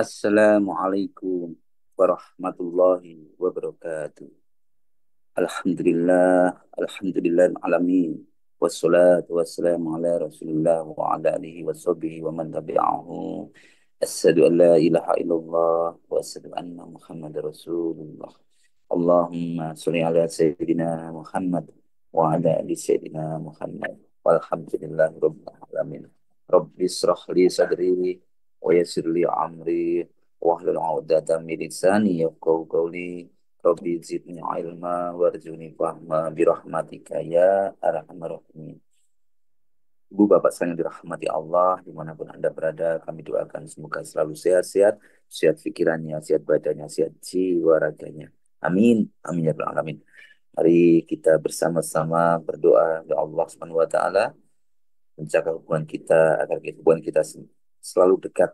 Assalamualaikum warahmatullahi wabarakatuh. Alhamdulillah alamin. Wassalatu wassalamu ala Rasulillah wa ala alihi wa sahbihi wa man tabi'ahu. Asyhadu an la ilaha illallah wa asyhadu anna Muhammadar Rasulullah. Allahumma sholli ala sayyidina Muhammad wa ala ali sayyidina Muhammad. Walhamdulillahi rabbil alamin. Rabbi israh li sadri wa yassir li amri wahlul 'uqdatam min lisani yafqahu qawli. Rabbi zidni ilma warjuni fahma birahmatika ya arhamar rahimin. Ibu bapak sekalian dirahmati Allah dimanapun Anda berada, kami doakan semoga selalu sehat-sehat, sehat pikirannya, sehat badannya, sehat jiwa raganya. Amin. Amin ya rabbal alamin. Mari kita bersama-sama berdoa ya Allah Subhanahu wa taala menjaga hubungan kita agar hubungan kita selalu dekat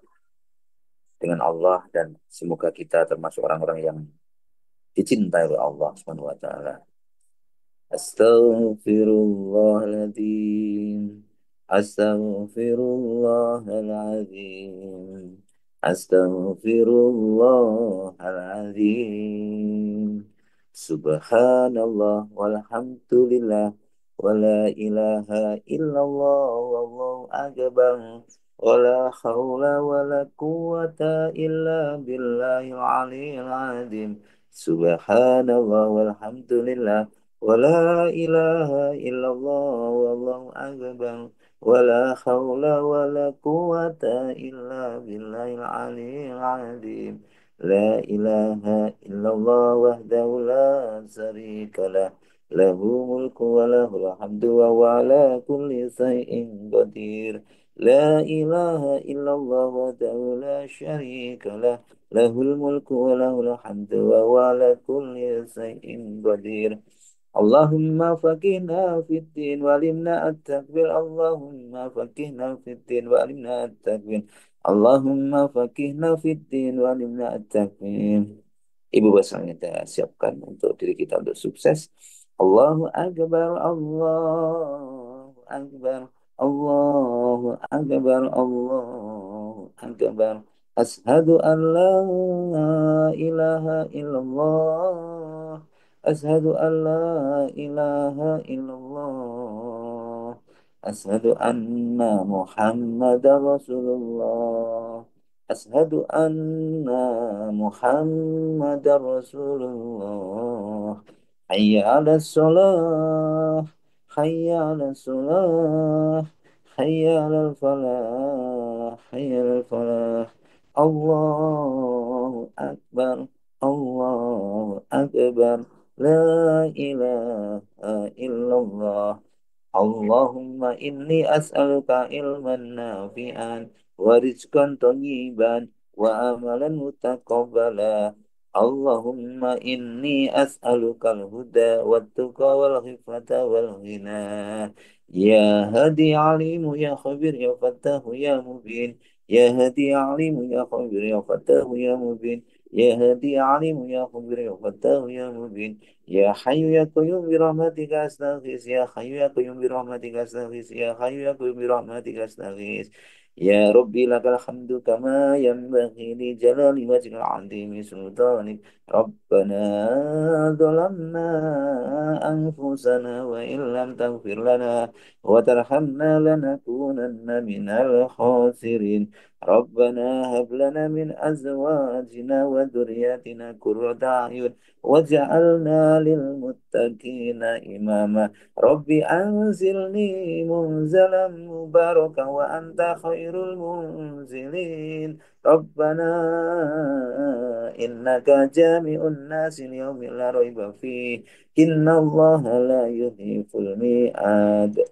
dengan Allah dan semoga kita termasuk orang-orang yang dicintai oleh Allah Subhanahu wa taala. Astaghfirullahaladzim. Astaghfirullahaladzim. Astaghfirullahaladzim. Subhanallah walhamdulillah wala ilaha illallah wallahu akbar wala haula wala quwata illa billahil aliyil azim. Subhanallah walhamdulillah ولا إله إلا الله والله أكبر ولا حول ولا قوة إلا بالله العلي العظيم لا إله إلا الله وحده لا شريك له له ملك وله الحمد وهو على كل شيء قدير لا إله إلا الله وحده لا شريك له له الملك وله الحمد وهو على كل شيء قدير اللهم فقهنا في الدين وعلمنا التكبير اللهم فقهنا في الدين وعلمنا التكبير اللهم فقهنا في الدين وعلمنا التكبير. Ibu bapak kita siapkan untuk diri kita untuk sukses. Allahu Akbar, Allahu Akbar, Allahu Akbar, Allahu Akbar. Ashhadu an la ilaha illallah. Ashhadu an la ilaha illallah. Ashhadu anna Muhammadar Rasulullah. Ashhadu anna Muhammadar Rasulullah. Hayya 'alas shalah. Hayya 'alas shalah. Hayya 'alal falah. Hayya 'alal falah. Allahu Akbar. Allahu Akbar. La ilaha illallah. Allahumma inni as'aluka ilman nafi'an wa rizqan thayyiban wa amalan mutaqabbala. Allahumma inni as'aluka al-huda wa tuqa wal khifata wal ghina. Ya hadi alimu ya khabir ya fatahu ya mubin. Ya hadi alimu ya khabir ya fatahu ya mubin. Ya hadi alimu ya khabir ya fatahu ya mubin. يا حي يا قيوم برحمتك أستغيث يا حي يا قيوم برحمتك أستغيث يا حي يا قيوم برحمتك أستغيث يا ربي لك الحمد كما ينبغي لجلال وجهك العظيم سلطانك ربنا ظلمنا أنفسنا وإن لم تغفر لنا وترحمنا لنكونن من الخاسرين ربنا هب لنا من أزواجنا وذرياتنا قرة أعين وجعلنا للمتقين إماما ربي أنزلني منزلا مباركا وأنت خير المنزلين ربنا إنك جامع الناس اليوم لا ريب فيه إن الله لا يخلف الميعاد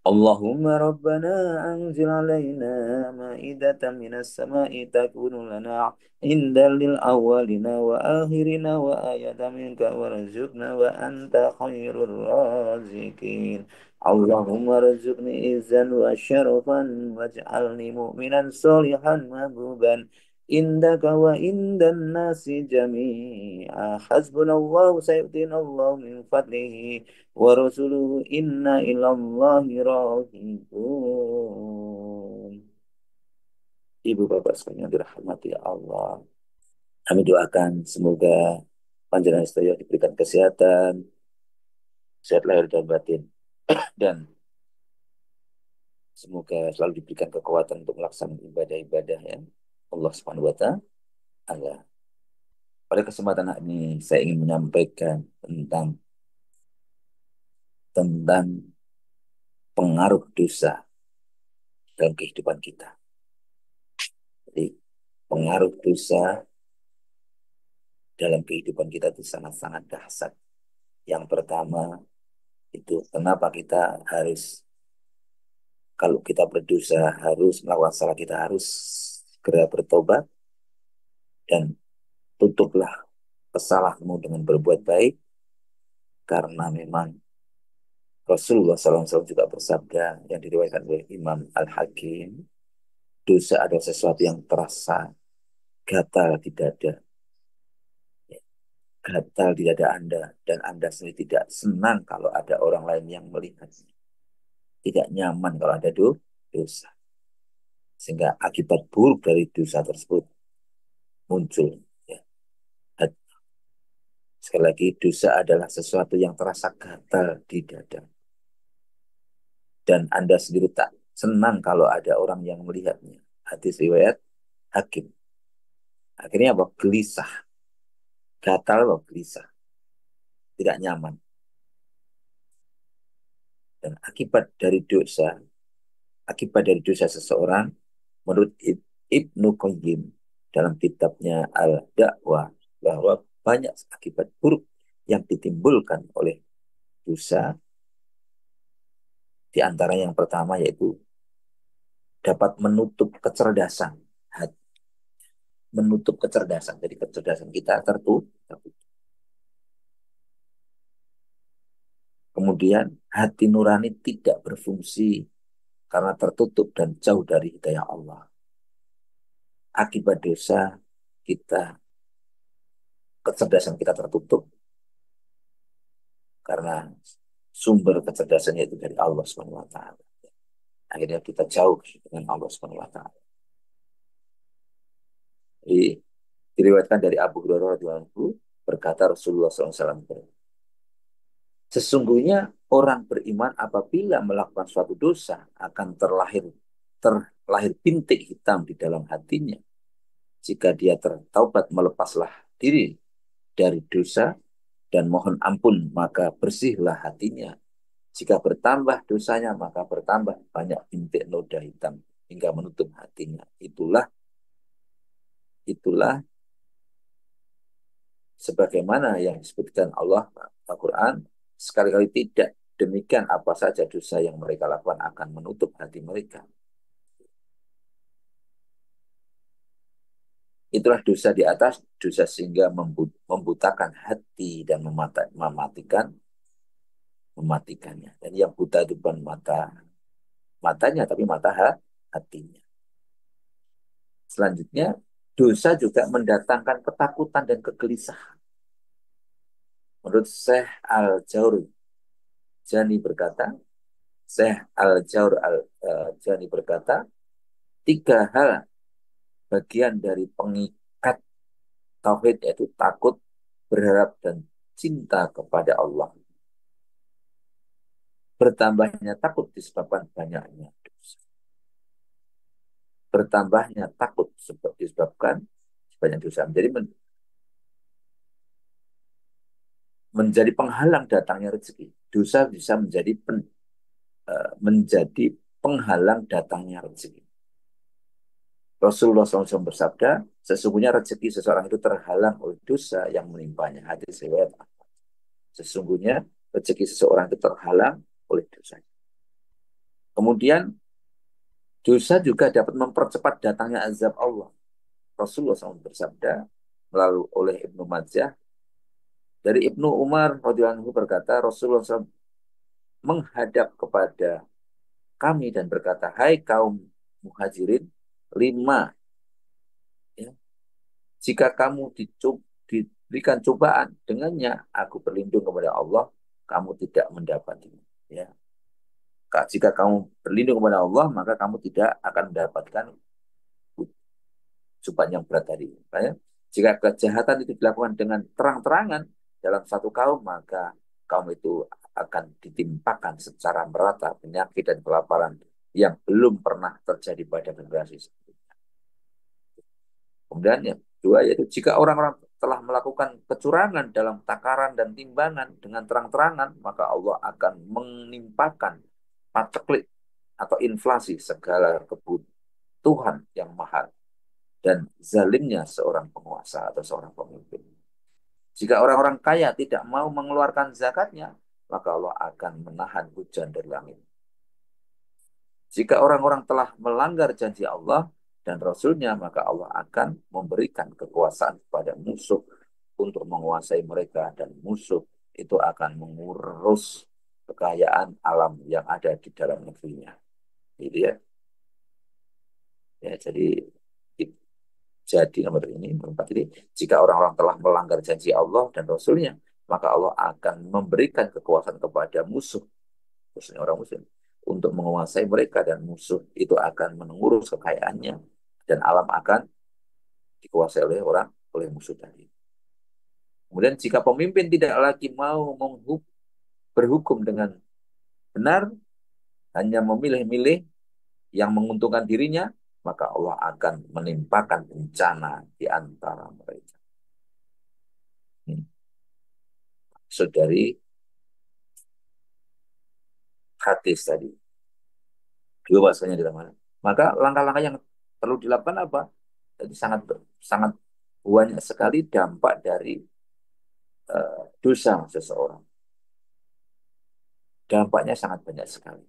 اللهم ربنا أنزل علينا مائدة من السماء تكون لنا عيدا للأولين وآخرين وآية منك وارزقنا وأنت خير الرازقين اللهم ارزقني عزا وشرفا واجعلني مؤمنا صالحا محبوبا عندك وعند الناس جميعا حسبنا الله سيؤتينا الله من فضله ورسله إنا إلى الله راغبون Ibu bapak sekalian yang dirahmati Allah. Kami doakan semoga panjenengan sedaya diberikan kesehatan, sehat lahir dan batin, dan semoga selalu diberikan kekuatan untuk melaksanakan ibadah-ibadah yang Allah Subhanahu wa taala. Pada kesempatan ini saya ingin menyampaikan tentang tentang pengaruh dosa dalam kehidupan kita. Jadi pengaruh dosa dalam kehidupan kita itu sangat-sangat dahsyat. Yang pertama itu kenapa kita harus, kalau kita berdosa harus melakukan salah, kita harus segera bertobat dan tutuplah kesalahanmu dengan berbuat baik, karena memang Rasulullah SAW juga bersabda yang diriwayatkan oleh Imam Al-Hakim, dosa adalah sesuatu yang terasa gatal di dada, gatal di dada Anda, dan Anda sendiri tidak senang kalau ada orang lain yang melihatnya, tidak nyaman kalau ada dosa, sehingga akibat buruk dari dosa tersebut muncul. Ya. Sekali lagi, dosa adalah sesuatu yang terasa gatal di dada, dan Anda sendiri tak senang kalau ada orang yang melihatnya. Hadis riwayat Hakim. Akhirnya apa? Gelisah, gatal, apa? Gelisah, tidak nyaman. Dan akibat dari dosa seseorang, menurut Ibnu Qayyim dalam kitabnya Al-Da'wah, bahwa banyak akibat buruk yang ditimbulkan oleh dosa. Di antara yang pertama yaitu dapat menutup kecerdasan hati, menutup kecerdasan. Jadi kecerdasan kita tertutup. Kemudian hati nurani tidak berfungsi karena tertutup dan jauh dari hidayah Allah. Akibat dosa kita, kecerdasan kita tertutup karena sumber kecerdasannya itu dari Allah Subhanahu wa taala. Akhirnya kita jauh dengan Allah Subhanahu wa taala. Jadi diriwayatkan dari Abu Hurairah radhiyallahu anhu, berkata Rasulullah SAW, sesungguhnya orang beriman apabila melakukan suatu dosa akan terlahir bintik hitam di dalam hatinya. Jika dia tertaubat, melepaslah diri dari dosa dan mohon ampun, maka bersihlah hatinya. Jika bertambah dosanya, maka bertambah banyak bintik noda hitam hingga menutup hatinya. Itulah sebagaimana yang disebutkan Allah Al-Quran, sekali-kali tidak demikian, apa saja dosa yang mereka lakukan akan menutup hati mereka. Itulah dosa di atas dosa, sehingga membutakan hati dan mematikannya. Dan yang buta itu bukan matanya, tapi mata hatinya. Selanjutnya, dosa juga mendatangkan ketakutan dan kegelisahan. Menurut Syekh Al-Jani berkata, tiga hal bagian dari pengikat tauhid, yaitu takut, berharap, dan cinta kepada Allah. Bertambahnya takut disebabkan banyaknya dosa. Bertambahnya takut disebabkan banyak dosa. Jadi menjadi penghalang datangnya rezeki. Dosa bisa menjadi penghalang datangnya rezeki. Rasulullah SAW bersabda, sesungguhnya rezeki seseorang itu terhalang oleh dosa yang menimpanya. Hadis riwayat Ahmad. Sesungguhnya rezeki seseorang itu terhalang oleh dosa. Kemudian dosa juga dapat mempercepat datangnya azab Allah. Rasulullah SAW bersabda melalui oleh Ibnu Majah, dari Ibnu Umar radhiyallahu anhu berkata, Rasulullah SAW menghadap kepada kami dan berkata, hai kaum muhajirin, 5, ya, jika kamu diberikan cobaan dengannya, aku berlindung kepada Allah, kamu tidak mendapatinya. Ya. Jika kamu berlindung kepada Allah, maka kamu tidak akan mendapatkan Cobaan yang berat tadi. Makanya, jika kejahatan itu dilakukan dengan terang-terangan dalam satu kaum, maka kaum itu akan ditimpakan secara merata penyakit dan kelaparan yang belum pernah terjadi pada generasi sebelumnya. Kemudian yang kedua yaitu jika orang-orang telah melakukan kecurangan dalam takaran dan timbangan dengan terang-terangan, maka Allah akan menimpakan paceklik atau inflasi segala kebutuhan yang mahal dan zalimnya seorang penguasa atau seorang pemimpin. Jika orang-orang kaya tidak mau mengeluarkan zakatnya, maka Allah akan menahan hujan dari langit. Jika orang-orang telah melanggar janji Allah dan Rasul-Nya, maka Allah akan memberikan kekuasaan kepada musuh untuk menguasai mereka, dan musuh itu akan mengurus kekayaan alam yang ada di dalam negerinya. Gitu ya. Ya, jadi nomor ini, nomor 4 ini, jika orang-orang telah melanggar janji Allah dan Rasul-Nya, maka Allah akan memberikan kekuasaan kepada musuh, khususnya orang muslim, untuk menguasai mereka, dan musuh itu akan mengurus kekayaannya, dan alam akan dikuasai oleh musuh tadi. Kemudian jika pemimpin tidak lagi mau berhukum dengan benar, hanya memilih-milih yang menguntungkan dirinya, maka Allah akan menimpakan bencana di antara mereka. Maksud dari hadis tadi. Dua bahasanya di mana. Maka langkah-langkah yang perlu dilakukan apa? Jadi sangat sangat banyak sekali dampak dari dosa seseorang. Dampaknya sangat banyak sekali.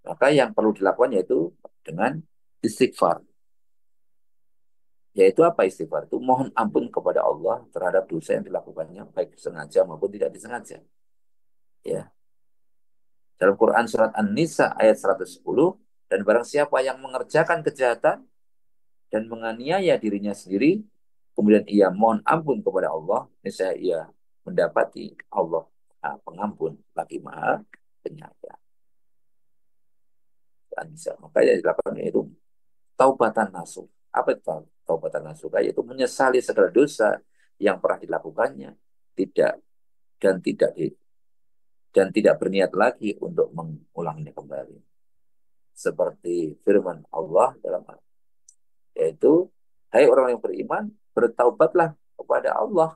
Maka yang perlu dilakukan yaitu dengan istighfar. Yaitu apa istighfar? Itu mohon ampun kepada Allah terhadap dosa yang dilakukannya, baik sengaja maupun tidak disengaja. Ya. Dalam Quran surat An-Nisa ayat 110, dan barang siapa yang mengerjakan kejahatan dan menganiaya dirinya sendiri, kemudian ia mohon ampun kepada Allah, niscaya ia mendapati Allah pengampun lagi maha penyayang. Maka yang dilakukan itu taubatan nasuh. Apa itu taubatan nasuh? Yaitu menyesali segala dosa yang pernah dilakukannya, tidak dan tidak di, dan tidak berniat lagi untuk mengulanginya kembali. Seperti firman Allah dalam yaitu, hai orang yang beriman, bertaubatlah kepada Allah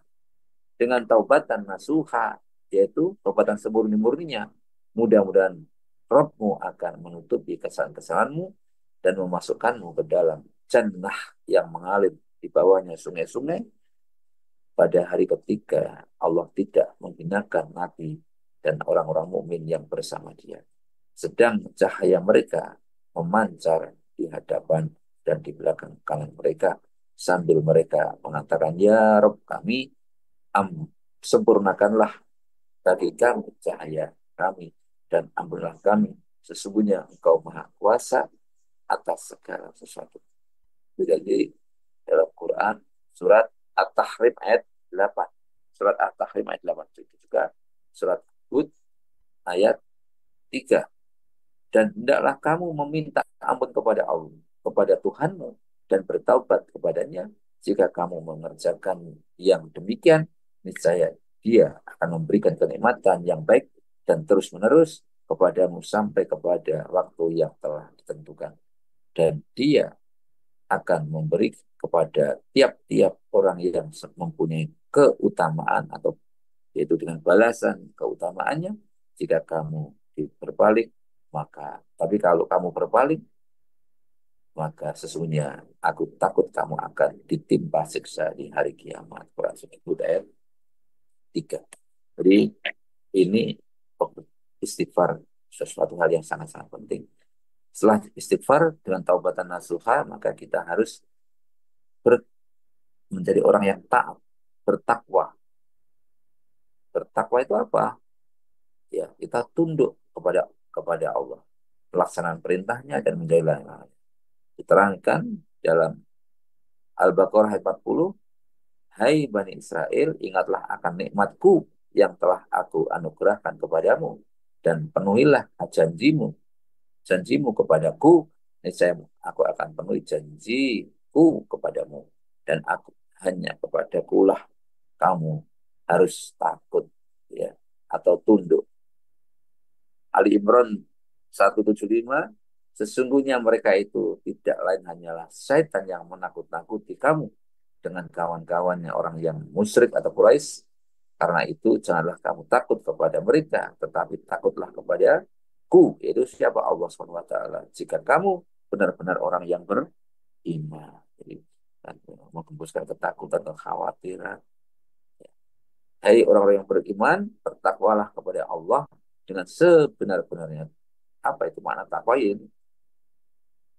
dengan taubatan nasuha, yaitu taubatan semurni-murninya. Mudah-mudahan Rabbmu akan menutupi kesalahan-kesalahanmu dan memasukkanmu ke dalam jannah yang mengalir di bawahnya sungai-sungai pada hari ketika Allah tidak menghinakan Nabi dan orang-orang mukmin yang bersama dia. Sedang cahaya mereka memancar di hadapan dan di belakang kanan mereka, sambil mereka mengatakan, ya Rabb kami, sempurnakanlah bagi kami cahaya kami dan ampunilah kami, sesungguhnya Engkau Maha Kuasa atas segala sesuatu. Jadi dalam Quran surat At-Tahrim ayat 8. Surat At-Tahrim ayat 8 itu juga surat Hud ayat 3. Dan hendaklah kamu meminta ampun kepada Allah, kepada Tuhanmu, dan bertaubat kepadanya. Jika kamu mengerjakan yang demikian, niscaya Dia akan memberikan kenikmatan yang baik dan terus-menerus kepadamu sampai kepada waktu yang telah ditentukan. Dan Dia akan memberi kepada tiap-tiap orang yang mempunyai keutamaan, atau yaitu dengan balasan keutamaannya. Jika kamu berbalik, tapi kalau kamu berbalik, maka sesungguhnya aku takut kamu akan ditimpa siksa di hari kiamat. Quran surat Hud ayat 3. Jadi ini istighfar sesuatu hal yang sangat-sangat penting. Setelah istighfar dengan taubatan nasuha, maka kita harus menjadi orang yang taat, bertakwa. Bertakwa itu apa? Ya, kita tunduk kepada Allah, pelaksanaan perintahnya dan menjauhi larangannya. Diterangkan dalam Al-Baqarah ayat 40, hai Bani Israel, ingatlah akan nikmatku yang telah aku anugerahkan kepadamu, dan penuhilah janjimu kepadaku Niscaya aku akan penuhi janjiku kepadamu. Dan aku hanya kepadakulah kamu harus takut ya atau tunduk. Ali Imran 175, sesungguhnya mereka itu tidak lain hanyalah syaitan yang menakut-nakuti kamu dengan kawan-kawannya orang yang musyrik atau Quraisy. Karena itu janganlah kamu takut kepada mereka, tetapi takutlah kepada ku, yaitu siapa Allah SWT. Jika kamu benar-benar orang yang beriman. Jadi, menghembuskan ketakutan dan kekhawatiran. Hai orang-orang yang beriman, bertakwalah kepada Allah dengan sebenar-benarnya. Apa itu makna takwa ini?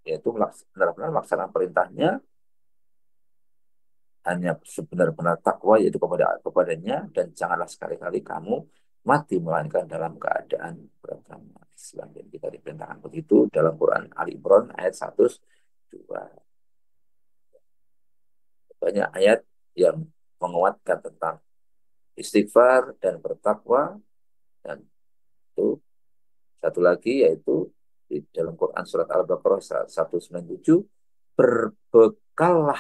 Yaitu benar-benar melaksanakan perintahnya hanya sebenar-benar takwa yaitu kepadanya dan janganlah sekali-kali kamu mati melainkan dalam keadaan beragama Islam. Dan kita diperintahkan begitu dalam Quran Ali Imran ayat 102. Banyak ayat yang menguatkan tentang istighfar dan bertakwa, dan itu satu lagi yaitu di dalam Quran surat Al-Baqarah 197, berbekallah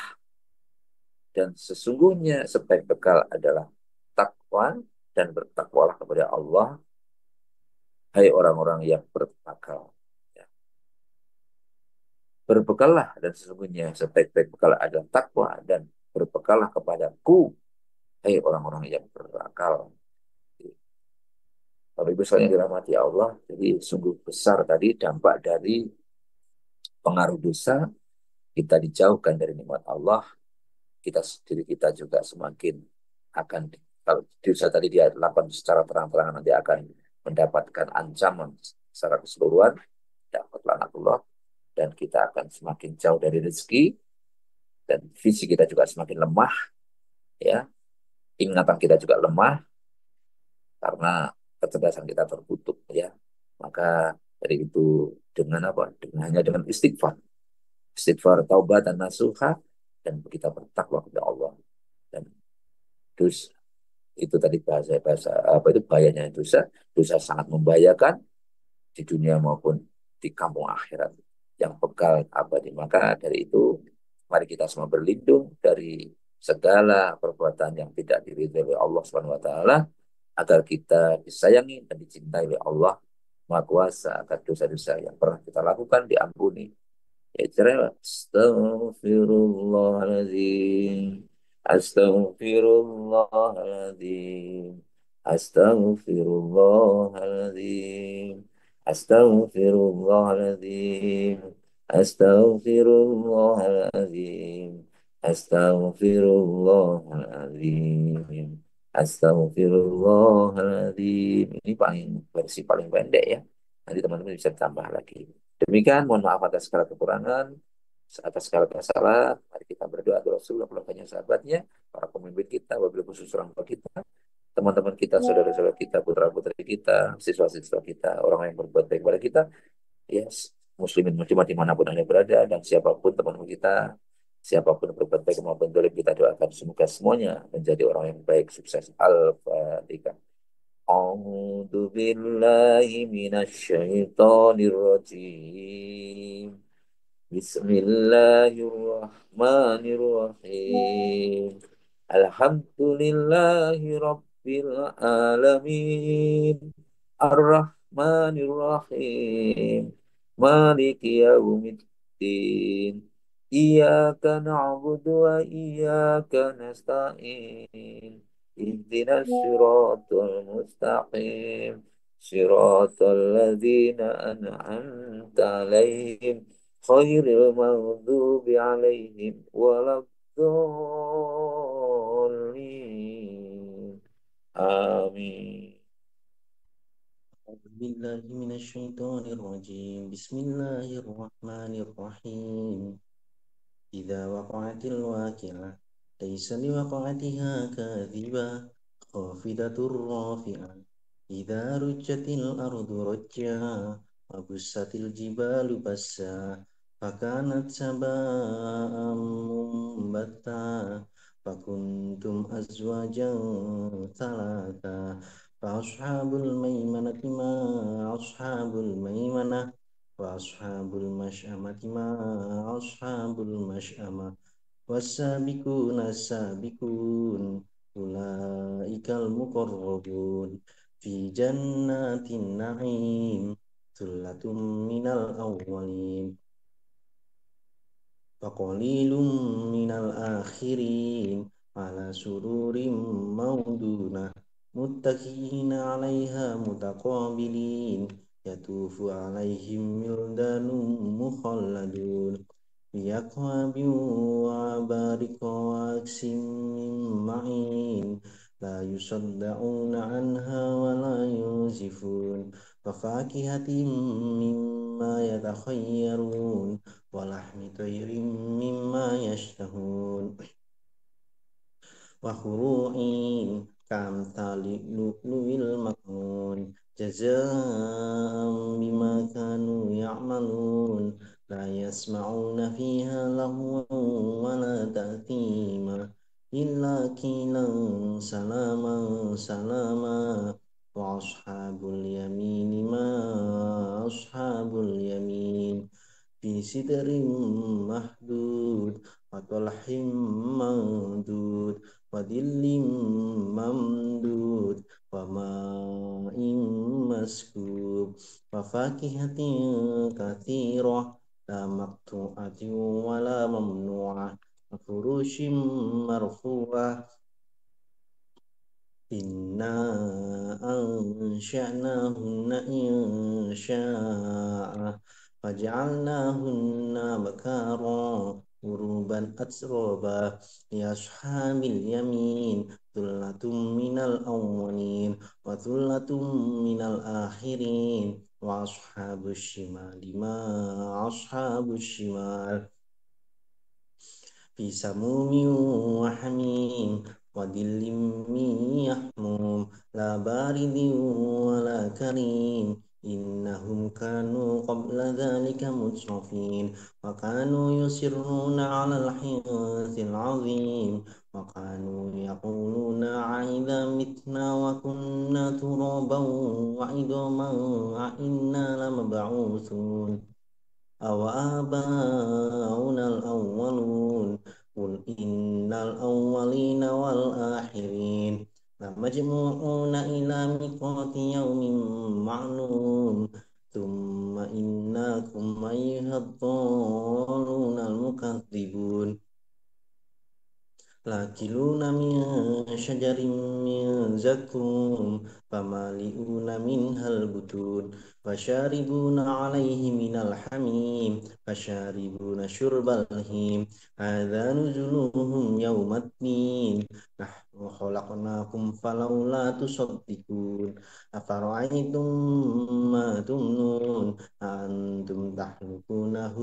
dan sesungguhnya sebaik bekal adalah takwa dan bertakwalah kepada Allah, hai orang-orang yang berbekal. Ya. Berbekallah dan sesungguhnya sebaik-baik bekal adalah takwa dan berbekallah kepadaku, hai orang-orang yang berakal. Tapi besarnya dirahmati Allah, jadi sungguh besar tadi dampak dari pengaruh dosa, kita dijauhkan dari nikmat Allah, kita sendiri kita juga semakin akan, kalau dosa tadi dia lakukan secara terang-terangan nanti akan mendapatkan ancaman secara keseluruhan, dapat laknatullah, dan kita akan semakin jauh dari rezeki, dan visi kita juga semakin lemah, ya, ingatan kita juga lemah karena kecerdasan kita tertutup, ya. Maka dari itu dengan apa? Dengan hanya dengan istighfar, istighfar, taubat dan nasuha, dan kita bertakwa kepada Allah. Dan terus itu tadi bahasa bahasa apa itu bahayanya dosa, dosa sangat membahayakan di dunia maupun di kampung akhirat yang bekal abadi. Maka dari itu mari kita semua berlindung dari segala perbuatan yang tidak diridhoi oleh Allah Subhanahu wa taala, agar kita disayangi dan dicintai oleh Allah Maha Kuasa, agar dosa-dosa yang pernah kita lakukan diampuni. Ya, Astaghfirullahaladzim. Astaghfirullahaladzim. Astaghfirullahaladzim. Astaghfirullahaladzim. Astaghfirullahaladzim. Astaghfirullahaladzim. Astaghfirullahaladzim. Ini versi paling pendek ya. Nanti teman-teman bisa tambah lagi. Demikian, mohon maaf atas segala kekurangan, atas segala kesalahan. Mari kita berdoa kepada Rasulullah, keluarganya, sahabatnya, para pemimpin kita, wabil khusus orang tua kita, teman-teman kita, saudara-saudara kita, putra-putri kita, siswa-siswa kita, orang yang berbuat baik kepada kita, ya, muslimin muslimat dimanapun anda berada, dan siapapun teman kita, siapapun berbuat baik maupun dolim, kita doakan semoga semuanya menjadi orang yang baik, sukses. Al-Fatihah. أعوذ بالله من الشيطان الرجيم. بسم الله الرحمن الرحيم. الحمد لله رب العالمين. الرحمن الرحيم. مالك يوم الدين. إياك نعبد وإياك نستعين. اهدنا الصراط المستقيم. صراط الذين أنعمت عليهم غير المغضوب عليهم ولا الضالين. آمين. أعوذ بالله من الشيطان الرجيم. بسم الله الرحمن الرحيم. إذا وقعت الواقعة ليس لوقعتها كاذبة خافضة رافعة إذا رجت الأرض رجا وبست الجبال بسا فكانت سباء منبتا فكنتم أزواجا ثلاثا فأصحاب الميمنة ما أصحاب الميمنة وأصحاب المشأمة ما أصحاب المشأمة والسابقون السابقون أولئك المقربون في جنات النعيم ثلة من الأولين وقليل من الآخرين على سرور موضونة متكئين عليها متقابلين يطوف عليهم ولدان مخلدون بأكواب وأباريق وكأس من معين لا يصدعون عنها ولا ينزفون وفاكهة مما يتخيرون ولحم طير مما يشتهون وفروع كأمثال اللؤلؤ المكنون جزاء بما كانوا يعملون لا يسمعون فيها لغوا ولا تأثيما إلا قيلا سلاما سلاما وأصحاب اليمين ما أصحاب اليمين في سدر محدود وطلح منضود وظل ممدود وماء مسكوب وفاكهة كثيرة لا مقطوعة ولا ممنوعة وفروش مرفوعة إنا أنشأناهن إنشاء فجعلناهن بكارا غروبا أترابا لأصحاب اليمين ثلة من الأولين وثلة من الآخرين وأصحاب الشمال ما أصحاب الشمال في سموم وحميم وظل من يحموم لا بارد ولا كريم إنهم كانوا قبل ذلك مترفين وكانوا يصرون على الحنث العظيم وكانوا يقولون أإذا متنا وكنا ترابا وعظاما أإنا لمبعوثون أو آباؤنا الأولون قل إن الأولين والآخرين لمجموعون إلى ميقات يوم معلوم ثم إنكم أيها الضالون المكذبون لَآكِلُونَ مِن شَجَرٍ مِّن زَقُّومٍ فَمَالِئُونَ مِنْهَا الْبُطُونَ فَشَارِبُونَ عَلَيْهِ مِنَ الْحَمِيمِ فَشَارِبُونَ شُرْبَ الْهِيمِ هَٰذَا نُزُلُهُمْ يَوْمَ الدِّينِ نَحْنُ خَلَقْنَاكُمْ فَلَوْلَا تُصَدِّقُونَ أَفَرَأَيْتُم مَّا تُمْنُونَ أَأَنتُمْ تَخْلُقُونَهُ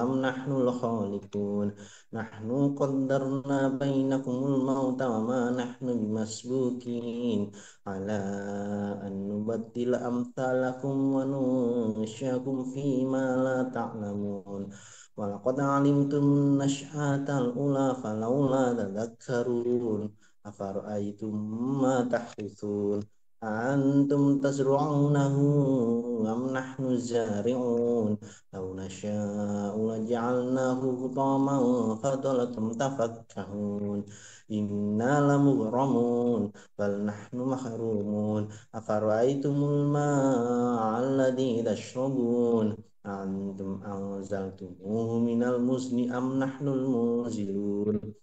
أَمْ نَحْنُ الْخَالِقُونَ نحن قدرنا بينكم الموت وما نحن بمسبوقين على أن نبدل أمثالكم وننشئكم فيما لا تعلمون ولقد علمتم النشأة الأولى فلولا تذكرون أفرأيتم ما تحرثون أأنتم تزرعونه أم نحن الزارعون لو نشاء لجعلناه حطاما فظلتم تفكهون إنا لمغرمون بل نحن محرومون أفرأيتم الماء الذي تشربون أأنتم أنزلتموه من المزن أم نحن المنزلون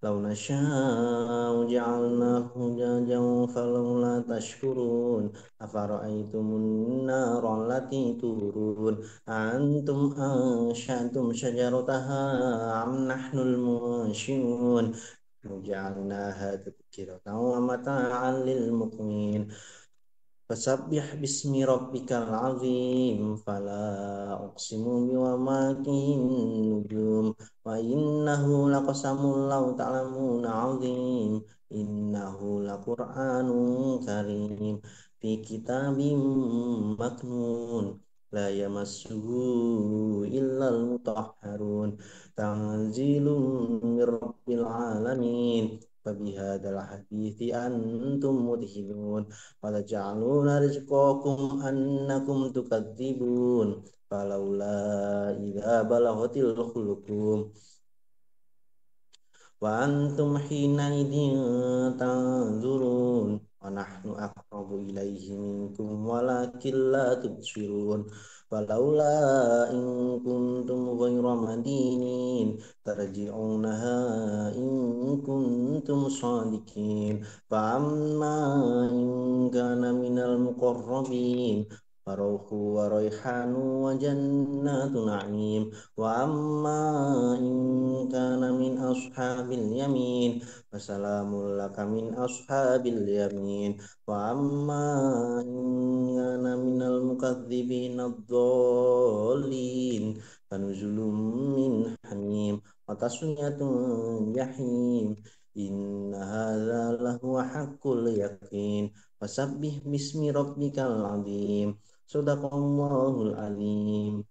لو نشاء جعلناه جاجا فلولا تشكرون أفرأيتم النار التي تورون أأنتم أنشأتم شجرتها أم نحن المنشئون جعلناها تذكرة ومتاعا للمقوين فسبح باسم ربك العظيم فلا أقسم بمواقع النجوم وإنه لقسم لو تعلمون عظيم إنه لقرآن كريم في كتاب مكنون لا يمسه إلا المطهرون تنزيل من رب العالمين فبهذا الحديث أنتم مدهنون وتجعلون رزقكم أنكم تكذبون فلولا إذا بلغت الحلقوم وأنتم حينئذ تنظرون ونحن أقرب إليه منكم ولكن لا تبصرون فلولا إن كنتم غير مدينين ترجعونها إن كنتم صادقين فأما إن كان من المقربين فروح وريحان وجنات نعيم وأما إن كان من أصحاب اليمين فسلام لك من أصحاب اليمين وأما إن كان من المكذبين الضالين فنزل من حميم وتصلية جحيم إن هذا لهو حق اليقين فسبح باسم ربك العظيم صدق الله العظيم